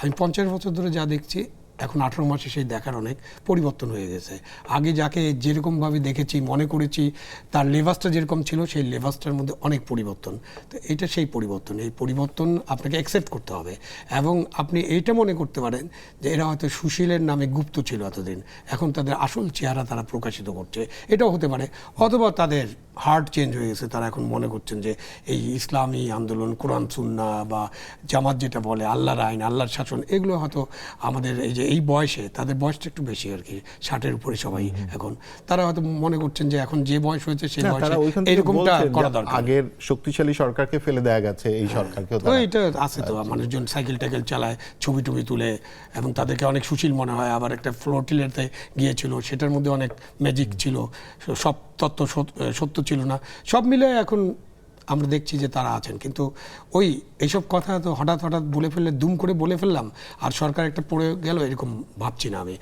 আমি 50 বছর ধরে যা দেখছি এখন 18 মাসে সেই দেখার অনেক পরিবর্তন হয়ে গেছে। আগে যাকে যেরকমভাবে দেখেছি মনে করেছি তার লেভাসটা যেরকম ছিল সেই লেভাসটার মধ্যে অনেক পরিবর্তন। তো এটা সেই পরিবর্তন, এই পরিবর্তন আপনাকে অ্যাকসেপ্ট করতে হবে এবং আপনি এইটা মনে করতে পারেন যে এরা হয়তো সুশীলের নামে গুপ্ত ছিল এতদিন, এখন তাদের আসল চেহারা তারা প্রকাশিত করছে, এটাও হতে পারে। অথবা তাদের হার্ট চেঞ্জ হয়ে গেছে, তারা এখন মনে করছেন যে এই ইসলামী আন্দোলন, কোরআন সুন্নাহ বা জামাত যেটা বলে আল্লাহর আইন, আল্লাহর শাসন, এগুলো হয়তো আমাদের এই যে এই বয়সে, তাদের বয়সটা একটু বেশি আর কি, 60-এর উপরে সবাই এখন, তারা হয়তো মনে করছেন যে এখন যে বয়স হয়েছে সেই বয়সে এরকমটা করা দরকার। আগের শক্তিশালী সরকারকে ফেলে দেওয়া গেছে, এই সরকারকে এটা আছে তো, মানুষজন সাইকেল টাইকেল চালায়, ছবি টবি তুলে এবং তাদেরকে অনেক সুশীল মনে হয়। আবার একটা ফ্লোটিলেতে গিয়েছিল, সেটার মধ্যে অনেক ম্যাজিক ছিল, সব তত্ত্ব সত্য ছিল না, সব মিলে এখন আমরা দেখছি যে তারা আছেন। কিন্তু ওই এইসব কথা তো হঠাৎ হঠাৎ বলে ফেললে, দুম করে বলে ফেললাম আর সরকার একটা পড়ে গেল, এরকম ভাবছি না আমি।